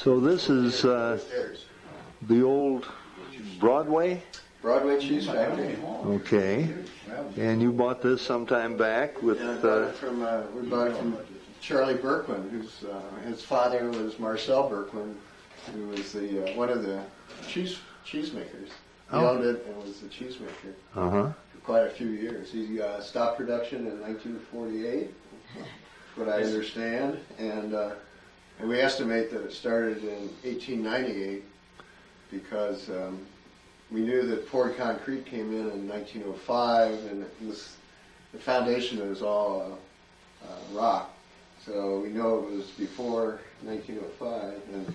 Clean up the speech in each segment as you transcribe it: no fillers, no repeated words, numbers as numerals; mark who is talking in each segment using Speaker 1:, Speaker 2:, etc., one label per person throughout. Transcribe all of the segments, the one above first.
Speaker 1: So this is the old Broadway?
Speaker 2: Broadway Cheese Factory.
Speaker 1: Okay. And you bought this sometime back with...
Speaker 2: we bought it from Charlie Berkman, who's his father was Marcel Berkman, who was the one of the cheesemakers. He owned it and was the cheesemaker for quite a few years. He stopped production in 1948, what I understand, and we estimate that it started in 1898 because we knew that poured concrete came in 1905, and the foundation was all rock. So we know it was before 1905, and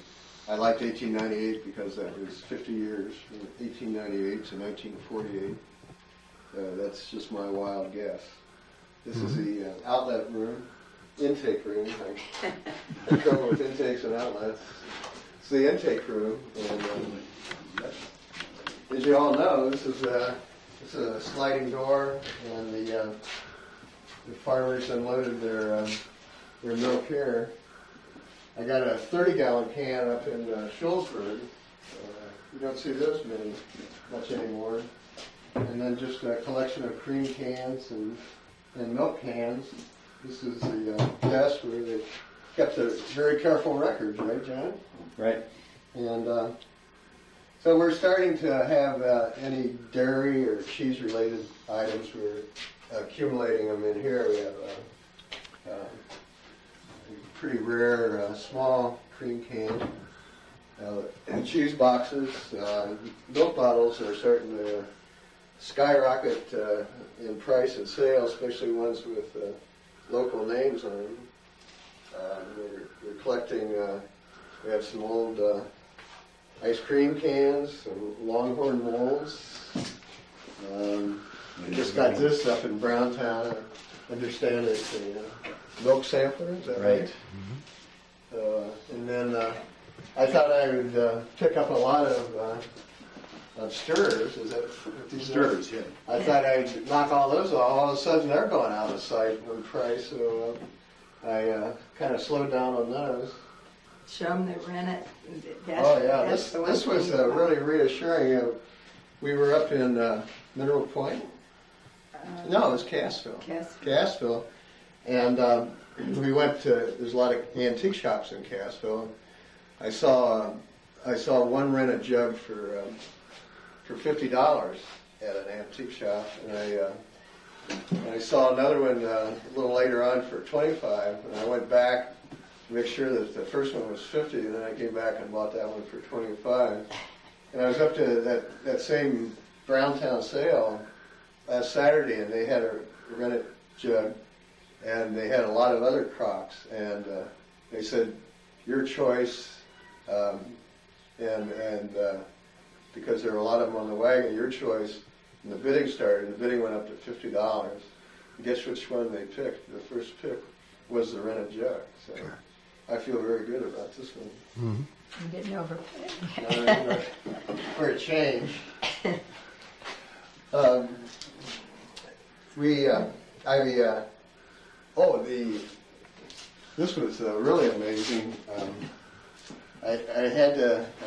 Speaker 2: I liked 1898 because that was 50 years, from 1898 to 1948. That's just my wild guess. This is the outlet room, intake room. I go with intakes and outlets. It's the intake room, and as you all know, this is a sliding door, and the farmers unloaded their milk here. I got a 30-gallon can up in Schulzburg. You don't see those much anymore. And then just a collection of cream cans and milk cans. This is the desk where they kept a very careful records, right, John?
Speaker 3: Right.
Speaker 2: And so we're starting to have any dairy or cheese-related items. We're accumulating them in here. We have pretty rare small cream can, and cheese boxes. Milk bottles are starting to skyrocket in price and sale, especially ones with local names on them. We're collecting, we have some old ice cream cans, some Longhorn molds. We just got this up in Browntown. I understand it's a milk sampler, is that right? And then I thought I would pick up a lot of stirrers. Is that what these
Speaker 3: Stirrers, yeah.
Speaker 2: I thought I'd knock all those off. All of a sudden they're going out of sight in price, so I kind of slowed down on those.
Speaker 4: Show them the rennet.
Speaker 2: Oh yeah, this was really reassuring. We were up in Mineral Point. No, it was Cassville. Cassville. And we went to, there's a lot of antique shops in Cassville. I saw one rented jug for $50 at an antique shop, and I saw another one a little later on for $25, and I went back to make sure that the first one was $50, and then I came back and bought that one for $25. And I was up to that same Browntown sale last Saturday, and they had a rented jug, and they had a lot of other crocks, and they said, your choice, because there were a lot of them on the wagon, your choice, and the bidding started, and the bidding went up to $50. And guess which one they picked? The first pick was the rented jug, so I feel very good about this one.
Speaker 1: Mm-hmm.
Speaker 4: You didn't overpay.
Speaker 2: For a change. This was really amazing. I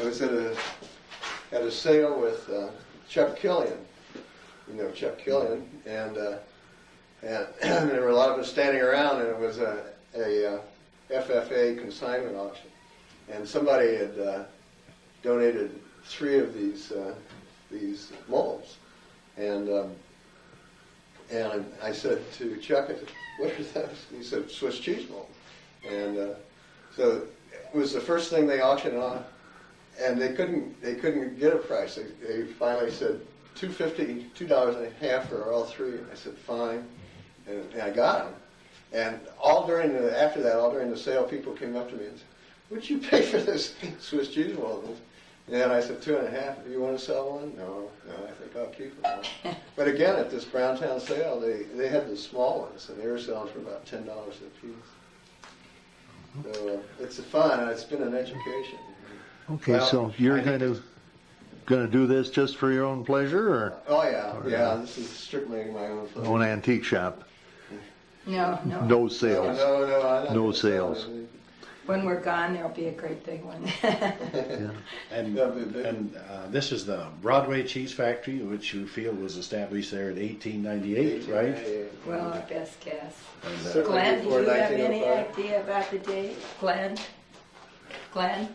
Speaker 2: was at a sale with Chuck Killian. You know Chuck Killian, and there were a lot of us standing around, and it was a FFA consignment auction, and somebody had donated 3 of these molds, and I said to Chuck, what are those? He said, Swiss cheese mold. And so it was the first thing they auctioned on, and they couldn't get a price. They finally said $2.50 for all 3. And I said, fine, and I got them. And all during the sale, people came up to me and said, what'd you pay for this Swiss cheese mold? And I said, $2.50. Do you want to sell one? No, I think I'll keep them. But again, at this Browntown sale, they had the small ones, and they were selling for about $10 a piece. So it's fun. It's been an education.
Speaker 1: Okay, well, so you're going to do this just for your own pleasure, or?
Speaker 2: Oh yeah. This is strictly my own pleasure.
Speaker 1: Own antique shop.
Speaker 4: No.
Speaker 1: No sales.
Speaker 2: No
Speaker 1: No sales.
Speaker 4: When we're gone, there'll be a great big one.
Speaker 1: Yeah.
Speaker 3: And,
Speaker 2: That'll be big.
Speaker 3: and this is the Broadway Cheese Factory, which you feel was established there in 1898, right?
Speaker 4: Well, our best guess.
Speaker 3: And,
Speaker 2: Certainly
Speaker 4: Glenn, do
Speaker 2: before
Speaker 4: you have any
Speaker 2: 1905.
Speaker 4: idea about the date? Glenn?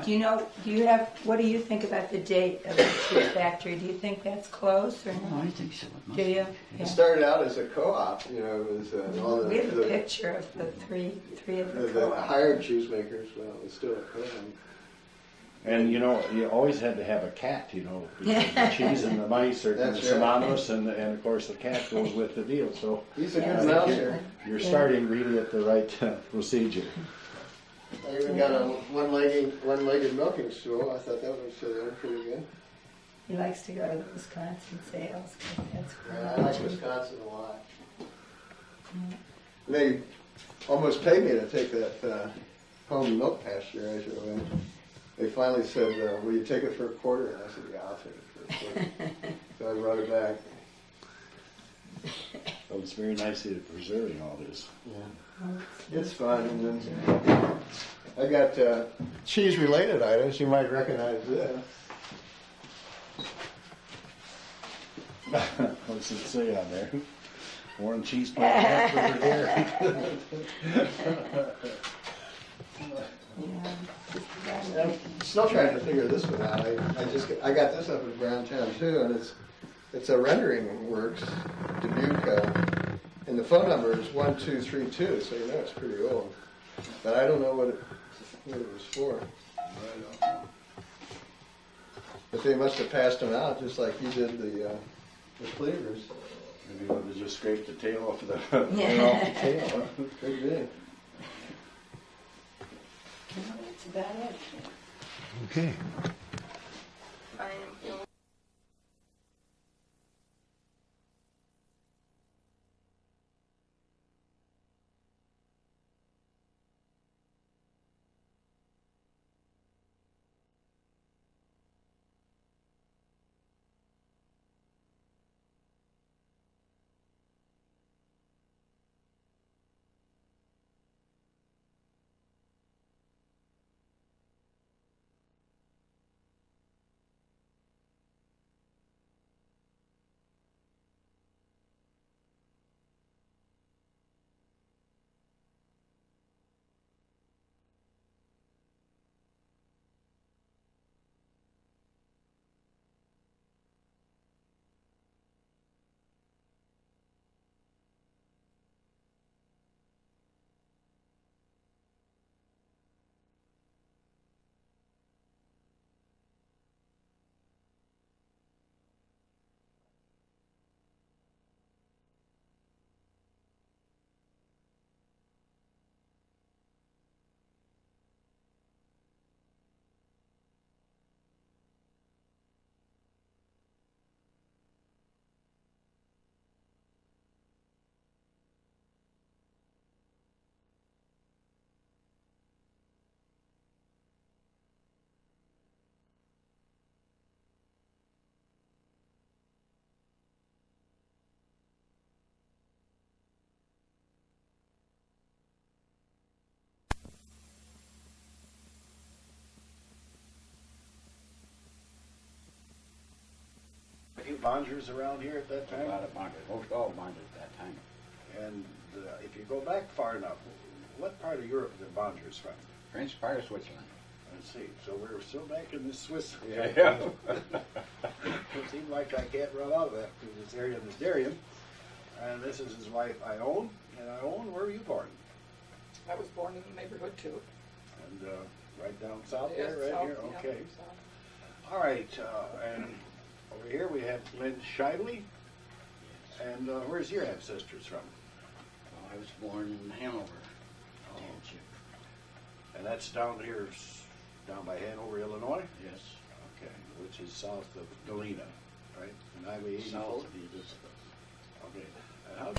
Speaker 4: Do you know, what do you think about the date of the cheese factory? Do you think that's close or
Speaker 5: Oh,
Speaker 4: not?
Speaker 5: I think so. It must
Speaker 4: Do you?
Speaker 2: It
Speaker 4: Yeah.
Speaker 2: started out as a co-op, you know, it was all
Speaker 4: We have a
Speaker 2: the
Speaker 4: picture of the three of the
Speaker 2: the
Speaker 4: co-op.
Speaker 2: hired cheesemakers, well, it was still a co-op.
Speaker 3: And you know, you always had to have a cat, you know, because the cheese and the mice are
Speaker 2: That's right.
Speaker 3: synonymous, and of course the cat goes with the deal. So
Speaker 2: He's a
Speaker 4: Yeah.
Speaker 3: I
Speaker 2: good
Speaker 3: think
Speaker 2: mouser.
Speaker 3: you're starting really at the right procedure.
Speaker 2: I even got a one-legged milking stool. I thought that was pretty good.
Speaker 4: He likes to go to the Wisconsin sales, 'cause that's where
Speaker 2: Yeah, I
Speaker 4: the
Speaker 2: like
Speaker 4: cheese-
Speaker 2: Wisconsin a lot. They almost paid me to take that home milk pasteurizer away. They finally said, "Will you take it for a quarter?" And I said, "Yeah, I'll take it for a quarter." So I brought it back.
Speaker 3: So it's very nicely preserving all this.
Speaker 2: It's fun. And then I got cheese-related items. You might recognize this.
Speaker 3: What's it say on there? Warren cheese plant over here.
Speaker 4: Yeah, just
Speaker 2: I'm still trying to figure this one out. I got this up in Browntown too, and it's a rendering works, Dubuque, and the phone number is 1232, so you know it's pretty old. But I don't know what it was for. But they must have passed them out just like you did the cleavers.
Speaker 3: Maybe you wanted to just scrape the tail off the
Speaker 4: Yeah.
Speaker 3: off the tail. Huh?
Speaker 2: Could be.
Speaker 4: No, that's about it.
Speaker 1: Okay.
Speaker 3: A few bonders around here at that
Speaker 5: A
Speaker 3: time.
Speaker 5: lot of bonders, most all bonders at that time.
Speaker 3: And if you go back far enough, what part of Europe are the bonders from?
Speaker 5: French part of Switzerland.
Speaker 3: Let's see. So we're still back in the Swiss.
Speaker 5: Yeah.
Speaker 3: It seems like I can't run out of that because it's Arian is Darian. And this is his wife, Ione. And Ione, where were you born?
Speaker 6: I was born in the neighborhood too.
Speaker 3: And right down south
Speaker 6: Yes,
Speaker 3: there, right
Speaker 6: south,
Speaker 3: here?
Speaker 6: yeah,
Speaker 3: Okay.
Speaker 6: south.
Speaker 3: All right. And over here we have Lynn Shively. And where's your ancestors from?
Speaker 5: Well, I was born in Hanover Township.
Speaker 3: And that's down here, down by Hanover, Illinois?
Speaker 5: Yes.
Speaker 3: Okay, which is south of Galena, right? And Highway 84?
Speaker 5: South of Elizabeth.
Speaker 3: Okay. And how